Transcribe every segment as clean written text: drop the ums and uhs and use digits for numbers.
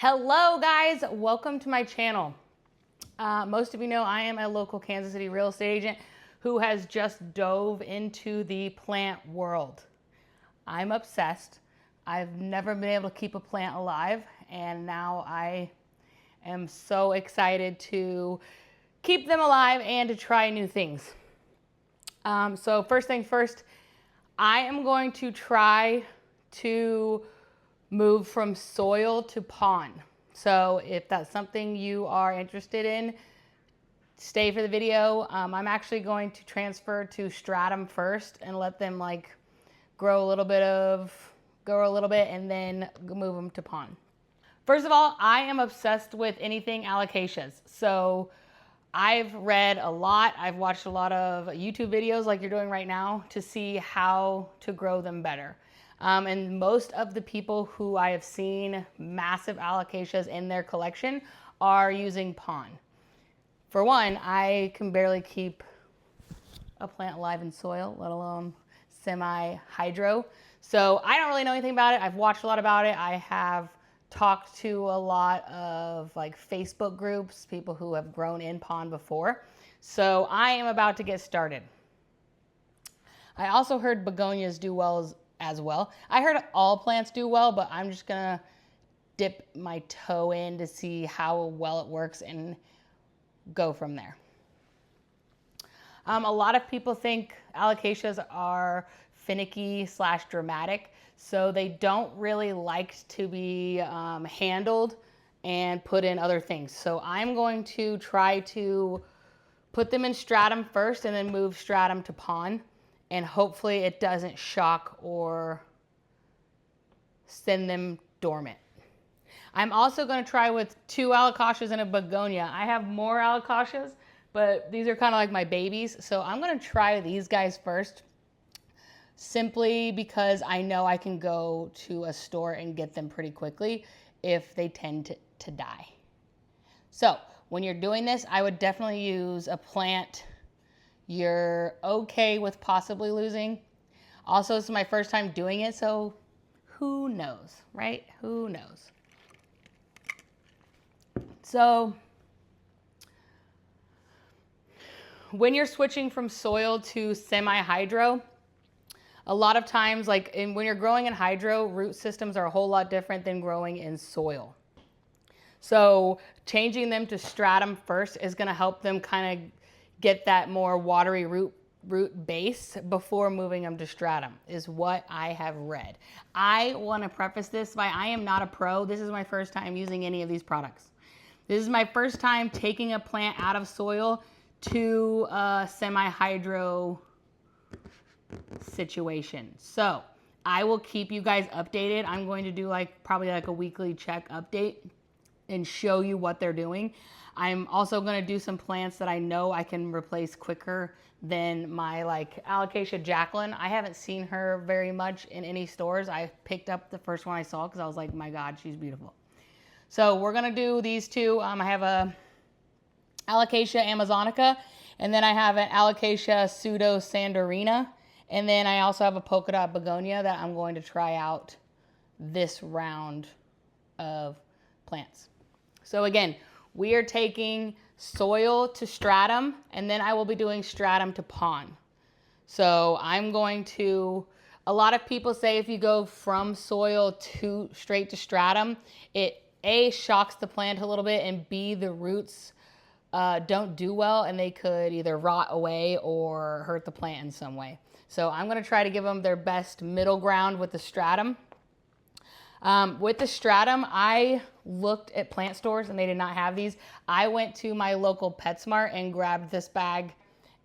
Hello guys, welcome to my channel. Most of you know I am a local Kansas City real estate agent who has just dove into the plant world. I'm obsessed. I've never been able to keep a plant alive, and now I am so excited to keep them alive and to try new things. So first things first, I am going to try to move from soil to pond. So if that's something you are interested in, stay for the video. I'm actually going to transfer to Stratum first and let them grow a little bit and then move them to pond. First of all, I am obsessed with anything alocasias. So I've read a lot. I've watched a lot of YouTube videos like you're doing right now to see how to grow them better. And most of the people who I have seen massive alocasias in their collection are using pond. For one, I can barely keep a plant alive in soil, let alone semi-hydro. So I don't really know anything about it. I've watched a lot about it. I have talked to a lot of Facebook groups, people who have grown in pond before. So I am about to get started. I also heard begonias do well as well. I heard all plants do well, but I'm just gonna dip my toe in to see how well it works and go from there. A lot of people think alocasias are finicky / dramatic, so they don't really like to be handled and put in other things. So I'm going to try to put them in stratum first and then move stratum to pond, and hopefully it doesn't shock or send them dormant. I'm also going to try with 2 alocasias and a begonia. I have more alocasias, but these are kind of like my babies. So I'm going to try these guys first, simply because I know I can go to a store and get them pretty quickly if they tend to die. So when you're doing this, I would definitely use a plant you're okay with possibly losing. Also, this is my first time doing it, so who knows, right? Who knows? So when you're switching from soil to semi-hydro, a lot of times, when you're growing in hydro, root systems are a whole lot different than growing in soil. So changing them to stratum first is going to help them kind of get that more watery root base before moving them to stratum, is what I have read. I want to preface this by I am not a pro. This is my first time using any of these products. This is my first time taking a plant out of soil to a semi-hydro situation. So I will keep you guys updated. I'm going to do probably a weekly check update and show you what they're doing. I'm also going to do some plants that I know I can replace quicker than my alocasia Jacqueline. I haven't seen her very much in any stores. I picked up the first one I saw because I was like, my God, she's beautiful. So we're going to do these 2. I have a alocasia amazonica, and then I have an alocasia pseudo sandorina, and then I also have a polka dot begonia that I'm going to try out this round of plants. So again, we are taking soil to stratum, and then I will be doing stratum to pond. So I'm going to, a lot of people say if you go from soil to straight to stratum, it A, shocks the plant a little bit, and B, the roots don't do well, and they could either rot away or hurt the plant in some way. So I'm going to try to give them their best middle ground with the stratum. With the stratum, I looked at plant stores and they did not have these. I went to my local PetSmart and grabbed this bag,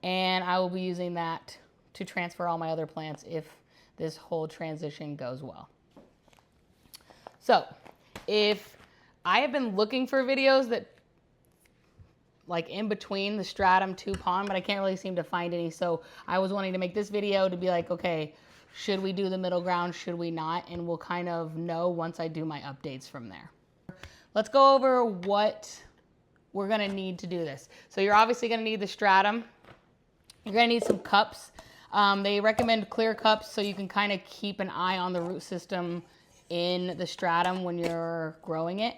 and I will be using that to transfer all my other plants if this whole transition goes well. So if I have been looking for videos that in between the stratum to pond, but I can't really seem to find any. So I was wanting to make this video to be okay, should we do the middle ground? Should we not? And we'll kind of know once I do my updates from there. Let's go over what we're going to need to do this. So you're obviously going to need the stratum. You're going to need some cups. They recommend clear cups so you can kind of keep an eye on the root system in the stratum when you're growing it.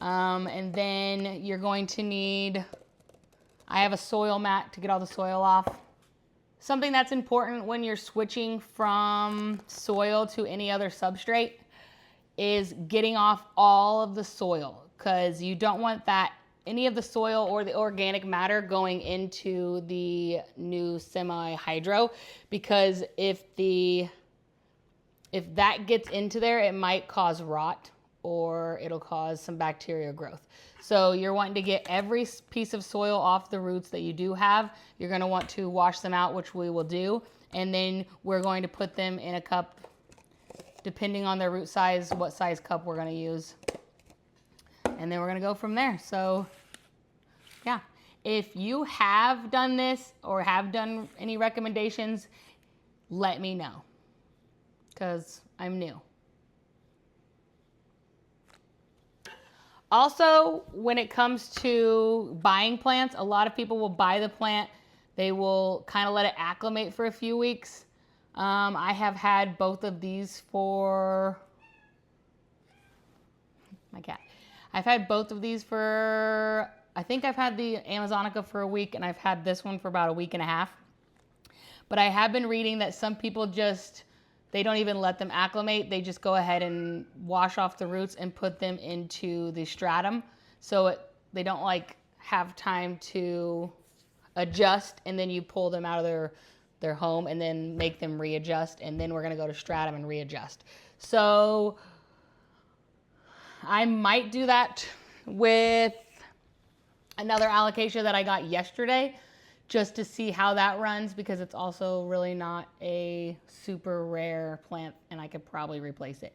And then you're going to need, I have a soil mat to get all the soil off. Something that's important when you're switching from soil to any other substrate is getting off all of the soil, because you don't want that any of the soil or the organic matter going into the new semi-hydro, because if that gets into there, it might cause rot or it'll cause some bacterial growth. So you're wanting to get every piece of soil off the roots that you do have. You're going to want to wash them out, which we will do. And then we're going to put them in a cup, depending on their root size, what size cup we're going to use. And then we're going to go from there. So yeah, if you have done this or have done any recommendations, let me know, because I'm new. Also, when it comes to buying plants, a lot of people will buy the plant. They will kind of let it acclimate for a few weeks. I have had both of these for my cat. I've had both of these for, I think I've had the Amazonica for a week, and I've had this one for about a week and a half. But I have been reading that some people just, they don't even let them acclimate. They just go ahead and wash off the roots and put them into the stratum. So they don't like have time to adjust, and then you pull them out of their home and then make them readjust. And then we're going to go to stratum and readjust. So I might do that with another alocasia that I got yesterday, just to see how that runs, because it's also really not a super rare plant and I could probably replace it.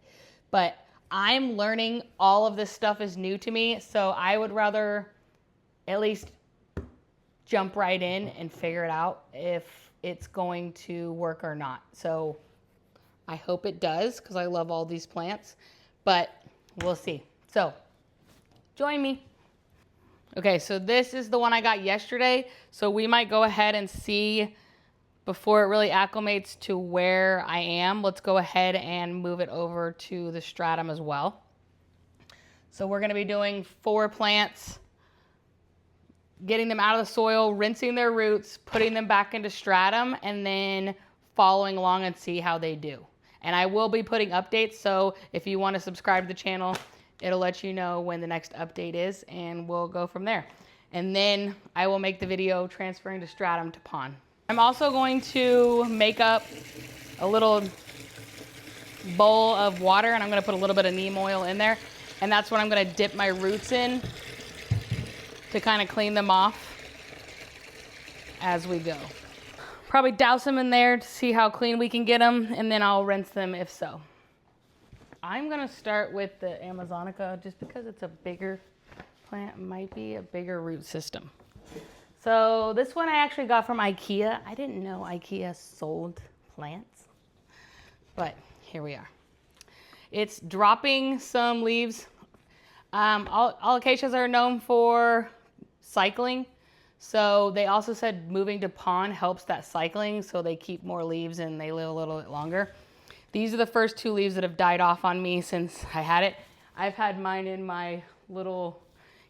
But I'm learning, all of this stuff is new to me, so I would rather at least jump right in and figure it out if it's going to work or not. So I hope it does, because I love all these plants, but we'll see. So join me. Okay, so this is the one I got yesterday. So we might go ahead and see before it really acclimates to where I am. Let's go ahead and move it over to the stratum as well. So we're gonna be doing 4 plants, getting them out of the soil, rinsing their roots, putting them back into stratum, and then following along and see how they do. And I will be putting updates, so if you want to subscribe to the channel, it'll let you know when the next update is, and we'll go from there. And then I will make the video transferring to stratum to pond. I'm also going to make up a little bowl of water, and I'm going to put a little bit of neem oil in there, and that's what I'm going to dip my roots in to kind of clean them off as we go. Probably douse them in there to see how clean we can get them, and then I'll rinse them if so. I'm gonna start with the Amazonica just because it's a bigger plant, might be a bigger root system. So this one I actually got from IKEA. I didn't know IKEA sold plants, but here we are. It's dropping some leaves. Alocasias are known for cycling. So they also said moving to pond helps that cycling, so they keep more leaves and they live a little bit longer. These are the first 2 leaves that have died off on me since I had it. I've had mine in my little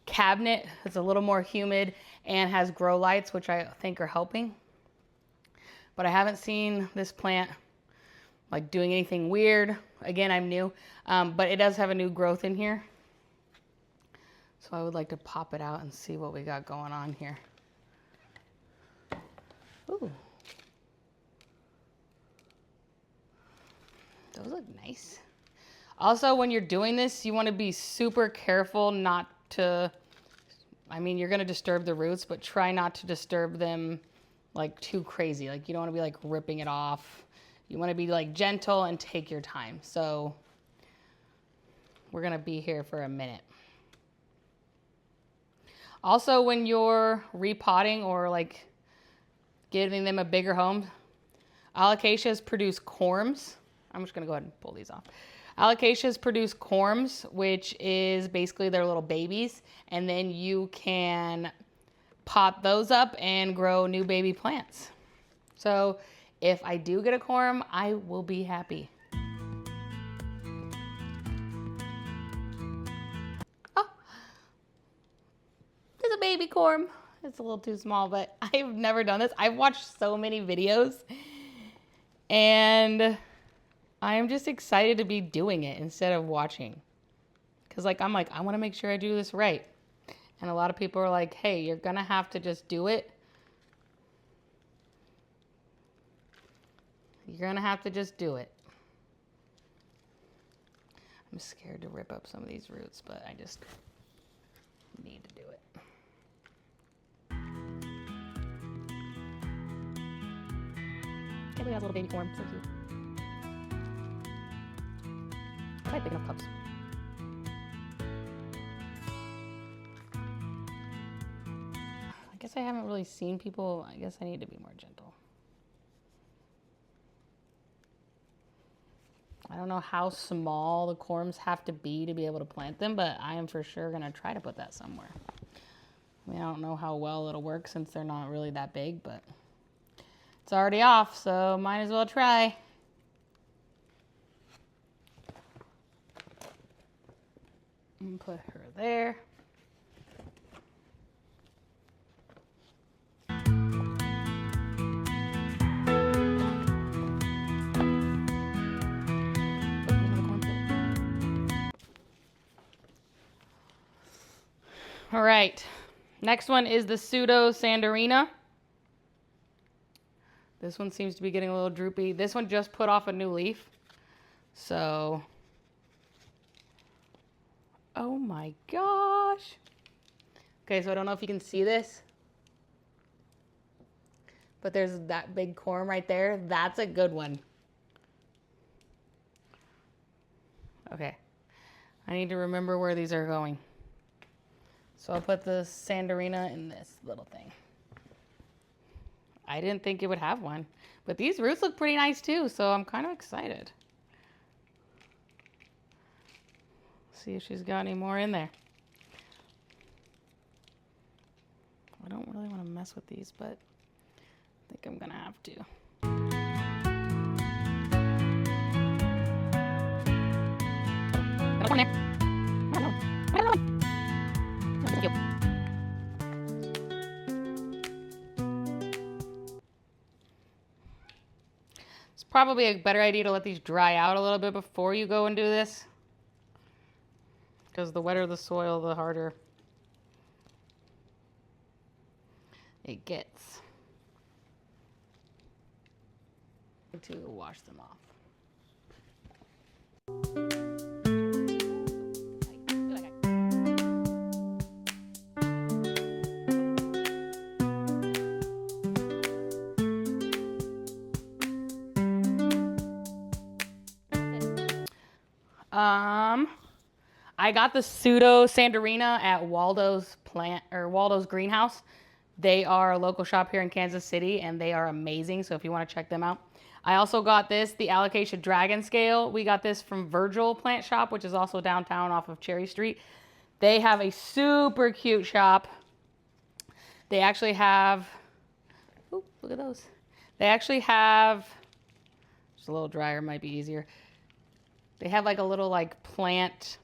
cabinet. It's a little more humid and has grow lights, which I think are helping. But I haven't seen this plant like doing anything weird. Again, I'm new, but it does have a new growth in here. So I would like to pop it out and see what we got going on here. Ooh. Those look nice. Also, when you're doing this, you want to be super careful not to, I mean, you're going to disturb the roots, but try not to disturb them like too crazy. Like you don't want to be like ripping it off. You want to be like gentle and take your time. So we're going to be here for a minute. Also, when you're repotting or like giving them a bigger home, alocasias produce corms. I'm just gonna go ahead and pull these off. Alocasias produce corms, which is basically their little babies, and then you can pot those up and grow new baby plants. So if I do get a corm, I will be happy. Oh, baby corm. It's a little too small, but I've never done this. I've watched so many videos and I am just excited to be doing it instead of watching. Cause like, I'm like, I want to make sure I do this right. And a lot of people are like, hey, you're going to have to just do it. You're going to have to just do it. I'm scared to rip up some of these roots, but I just need to do it. Can't believe I have a little baby corn. So cute. Quite big enough cups. I guess I haven't really seen people. I guess I need to be more gentle. I don't know how small the corms have to be able to plant them, but I am for sure going to try to put that somewhere. I mean, I don't know how well it'll work since they're not really that big, but it's already off, so might as well try. And put her there. All right, next one is the pseudo sandarina. This one seems to be getting a little droopy. This one just put off a new leaf. So, oh my gosh. Okay, so I don't know if you can see this, but there's that big corm right there. That's a good one. Okay, I need to remember where these are going. So I'll put the sandarina in this little thing. I didn't think it would have one, but these roots look pretty nice too, so I'm kind of excited. See if she's got any more in there. I don't really want to mess with these, but I think I'm gonna have to. Got one there. I don't know. Thank you. It's probably a better idea to let these dry out a little bit before you go and do this, because the wetter the soil, the harder it gets. To wash them off. I got the pseudo sandarina at Waldo's greenhouse. They are a local shop here in Kansas City and they are amazing. So if you want to check them out. I also got this, the alocasia dragon scale. We got this from Virgil Plant Shop, which is also downtown off of Cherry Street. They have a super cute shop. They actually have, oh, look at those. They actually have, just a little drier might be easier. They have like a little like plant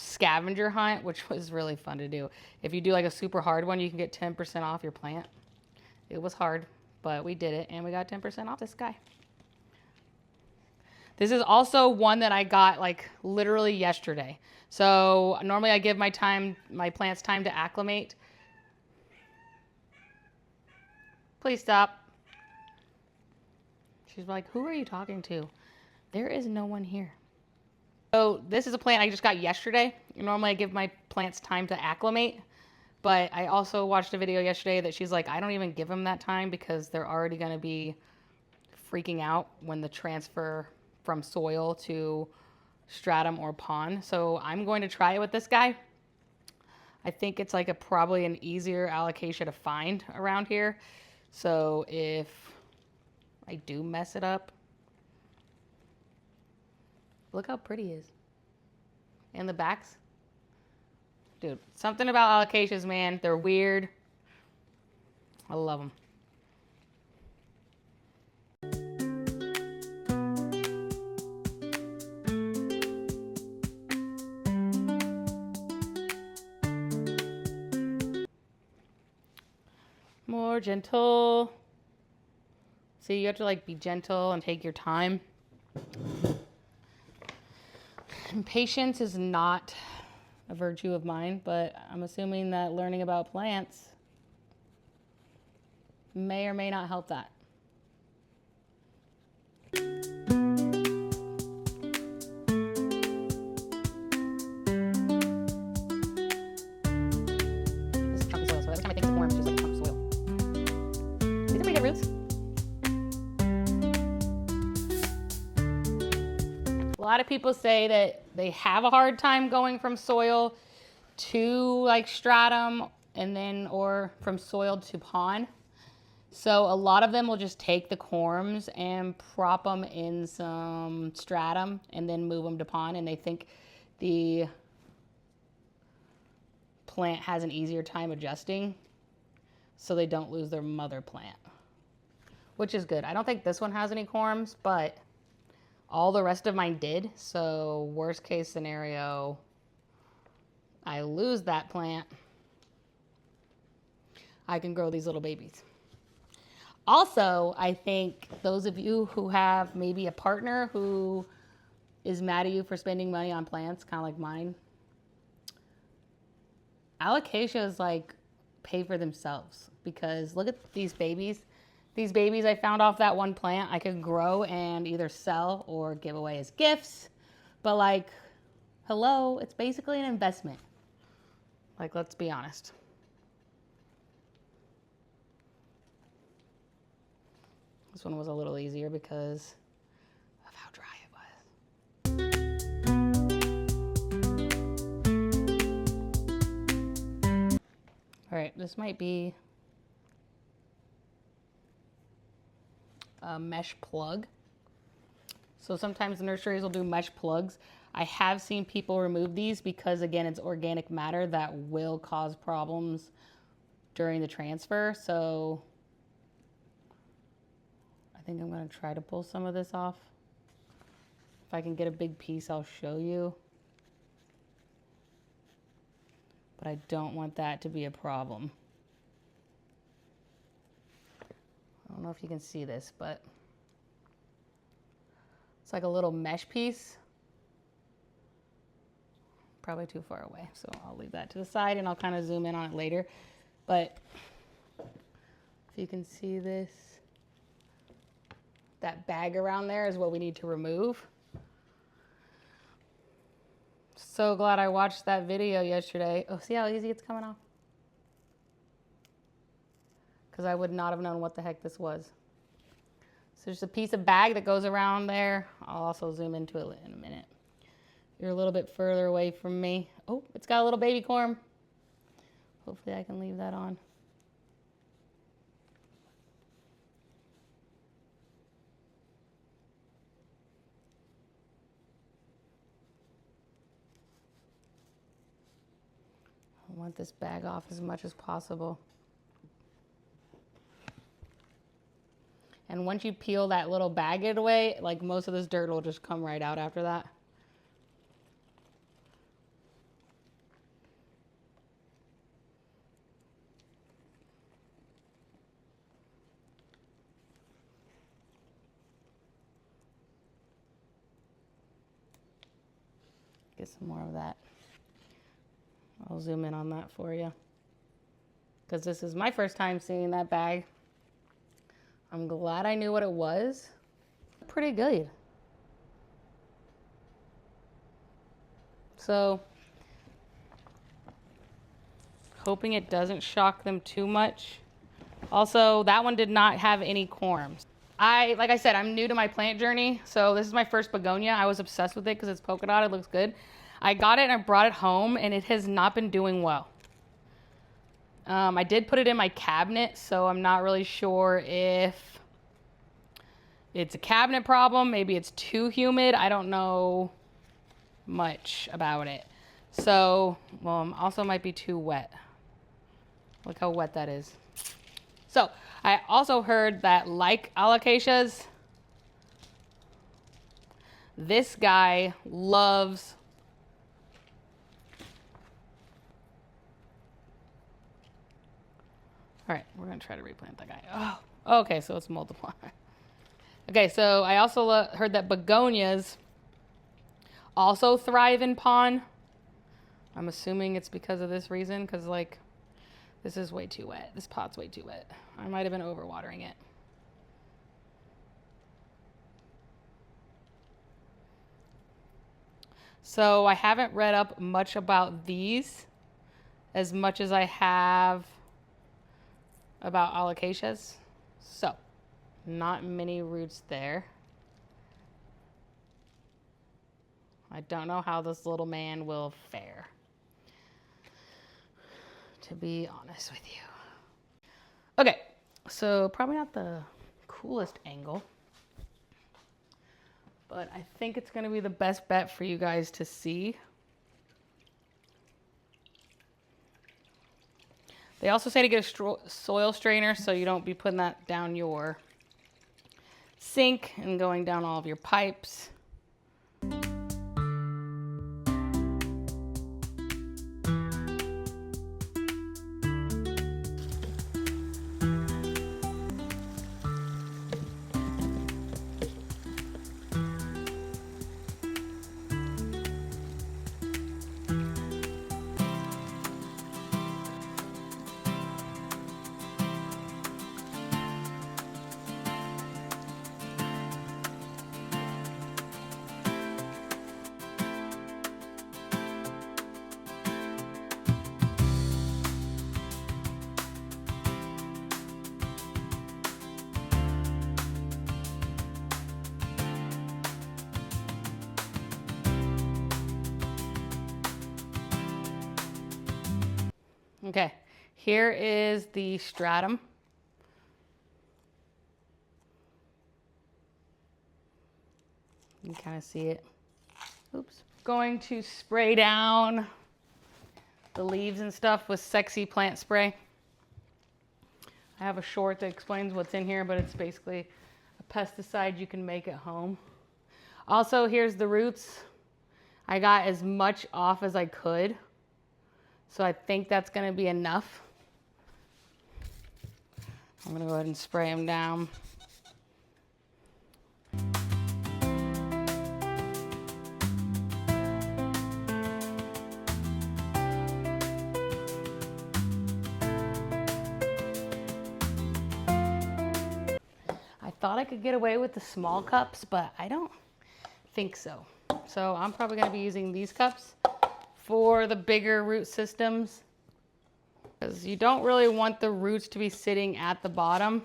scavenger hunt, which was really fun to do. If you do like a super hard one, you can get 10% off your plant. It was hard, but we did it and we got 10% off this guy. This is also one that I got like literally yesterday. So normally I give my plants time to acclimate. Please stop. She's like, who are you talking to? There is no one here. So this is a plant I just got yesterday. Normally I give my plants time to acclimate, but I also watched a video yesterday that she's like, I don't even give them that time because they're already going to be freaking out when the transfer from soil to stratum or pond. So I'm going to try it with this guy. I think it's like probably an easier alocasia to find around here. So if I do mess it up, look how pretty it is. And the backs. Dude, something about alocasias, man. They're weird. I love them. More gentle. See, you have to like be gentle and take your time. And patience is not a virtue of mine, but I'm assuming that learning about plants may or may not help that. This is chunky soil, so every time I think it's a worm, it's just like a chunk of soil. These are pretty good roots. A lot of people say that they have a hard time going from soil to like stratum and then or from soil to pond. So a lot of them will just take the corms and prop them in some stratum and then move them to pond, and they think the plant has an easier time adjusting so they don't lose their mother plant, which is good. I don't think this one has any corms, but all the rest of mine did. So worst case scenario, I lose that plant, I can grow these little babies. Also, I think those of you who have maybe a partner who is mad at you for spending money on plants, kind of like mine, alocasias like pay for themselves, because look at these babies. These babies I found off that one plant I could grow and either sell or give away as gifts. But like, hello, it's basically an investment. Like, let's be honest. This one was a little easier because of how dry it was. All right, this might be a mesh plug. So sometimes the nurseries will do mesh plugs. I have seen people remove these because, again, it's organic matter that will cause problems during the transfer. So I think I'm going to try to pull some of this off. If I can get a big piece, I'll show you. But I don't want that to be a problem. I don't know if you can see this, but it's like a little mesh piece. Probably too far away, so I'll leave that to the side and I'll kind of zoom in on it later. But if you can see this, that bag around there is what we need to remove. So glad I watched that video yesterday. Oh, see how easy it's coming off? Because I would not have known what the heck this was. So there's a piece of bag that goes around there. I'll also zoom into it in a minute. You're a little bit further away from me. Oh, it's got a little baby corm. Hopefully I can leave that on. I want this bag off as much as possible. And once you peel that little bag away, like most of this dirt will just come right out after that. Get some more of that. I'll zoom in on that for you, because this is my first time seeing that bag. I'm glad I knew what it was. Pretty good. So, hoping it doesn't shock them too much. Also, that one did not have any corms. Like I said, I'm new to my plant journey, so this is my first begonia. I was obsessed with it because it's polka dot, it looks good. I got it and I brought it home and it has not been doing well. I did put it in my cabinet, so I'm not really sure if it's a cabinet problem. Maybe it's too humid. I don't know much about it. So, well, also might be too wet. Look how wet that is. So, I also heard that, like alocasias, this guy loves All right, we're gonna try to replant that guy. Oh, okay, so it's multiplying. Okay, so I also heard that begonias also thrive in pond. I'm assuming it's because of this reason, because like this is way too wet. This pot's way too wet. I might have been overwatering it. So I haven't read up much about these as much as I have about alocasias. So not many roots there. I don't know how this little man will fare, to be honest with you. Okay, so probably not the coolest angle, but I think it's gonna be the best bet for you guys to see. They also say to get a soil strainer so you don't be putting that down your sink and going down all of your pipes. Okay, here is the stratum. You can kind of see it. Oops. Going to spray down the leaves and stuff with Sexy Plant Spray. I have a short that explains what's in here, but it's basically a pesticide you can make at home. Also, here's the roots. I got as much off as I could. So I think that's gonna be enough. I'm gonna go ahead and spray them down. I thought I could get away with the small cups, but I don't think so. So I'm probably gonna be using these cups for the bigger root systems, because you don't really want the roots to be sitting at the bottom,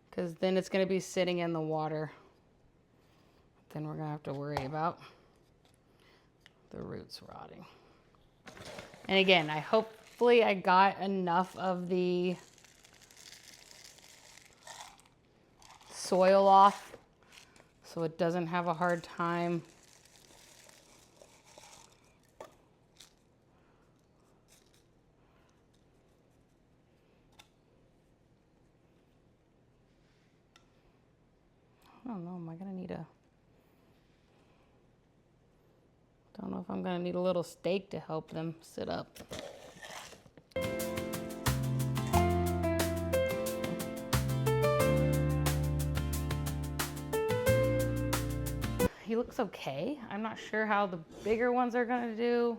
because then it's going to be sitting in the water. Then we're going to have to worry about the roots rotting. And again, hopefully I got enough of the soil off so it doesn't have a hard time I don't know, am I gonna need a, don't know if I'm gonna need a little stake to help them sit up. He looks okay. I'm not sure how the bigger ones are gonna do,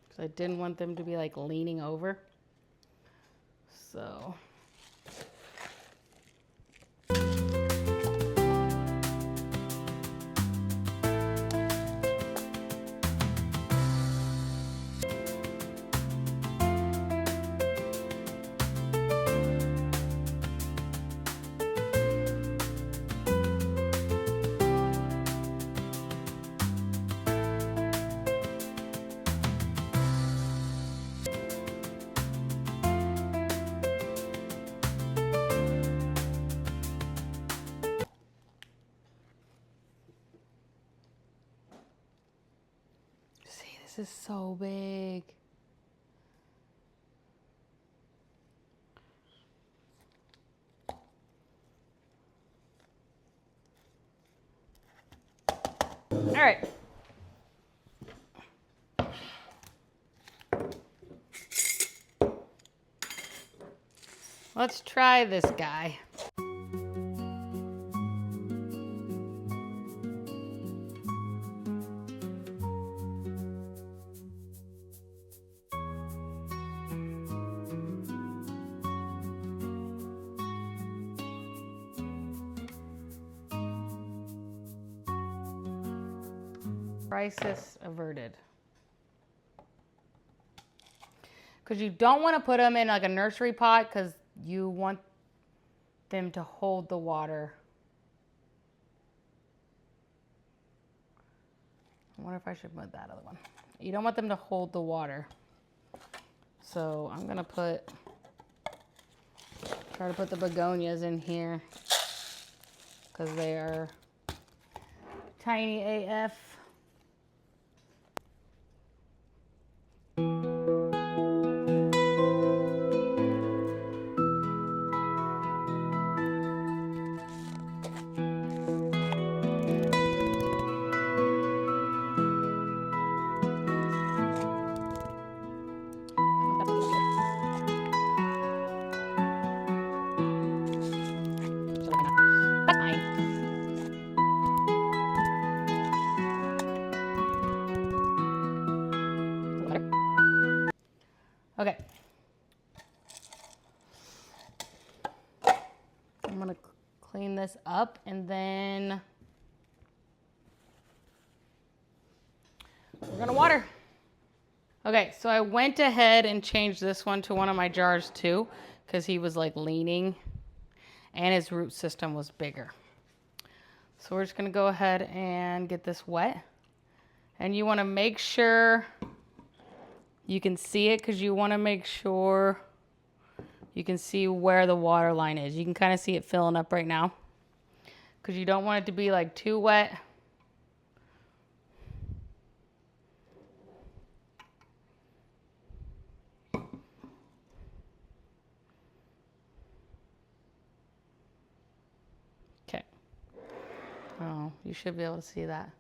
because I didn't want them to be like leaning over. So. This is so big. All right. Let's try this guy. Crisis averted. Because you don't want to put them in like a nursery pot because you want them to hold the water. I wonder if I should put that other one. You don't want them to hold the water. So I'm going to try to put the begonias in here because they are tiny AF. That's fine. Okay. I'm going to clean this up and then we're going to water. Okay, so I went ahead and changed this one to one of my jars too because he was like leaning and his root system was bigger. So we're just going to go ahead and get this wet. And you want to make sure you can see it because you want to make sure you can see where the water line is. You can kind of see it filling up right now because you don't want it to be like too wet. Okay. Oh, you should be able to see that.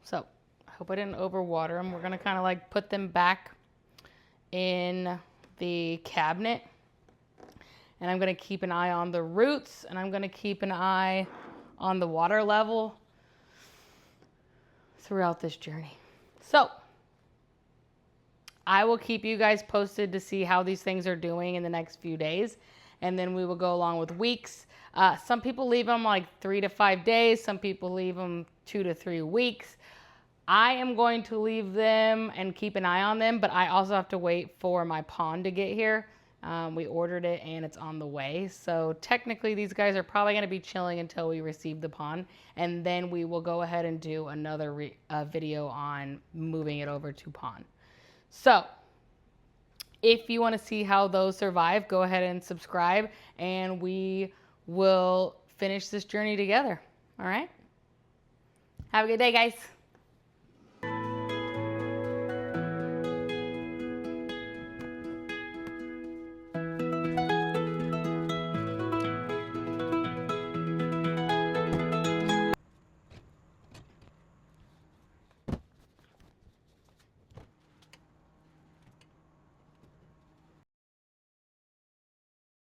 So I hope I didn't overwater them. We're gonna kind of like put them back in the cabinet. And I'm gonna keep an eye on the roots and I'm gonna keep an eye on the water level throughout this journey. So I will keep you guys posted to see how these things are doing in the next few days. And then we will go along with weeks. Some people leave them like 3 to 5 days. Some people leave them 2 to 3 weeks. I am going to leave them and keep an eye on them, but I also have to wait for my pond to get here. We ordered it and it's on the way. So technically these guys are probably going to be chilling until we receive the pond. And then we will go ahead and do another video on moving it over to pond. So if you want to see how those survive, go ahead and subscribe and we will finish this journey together. All right. Have a good day, guys.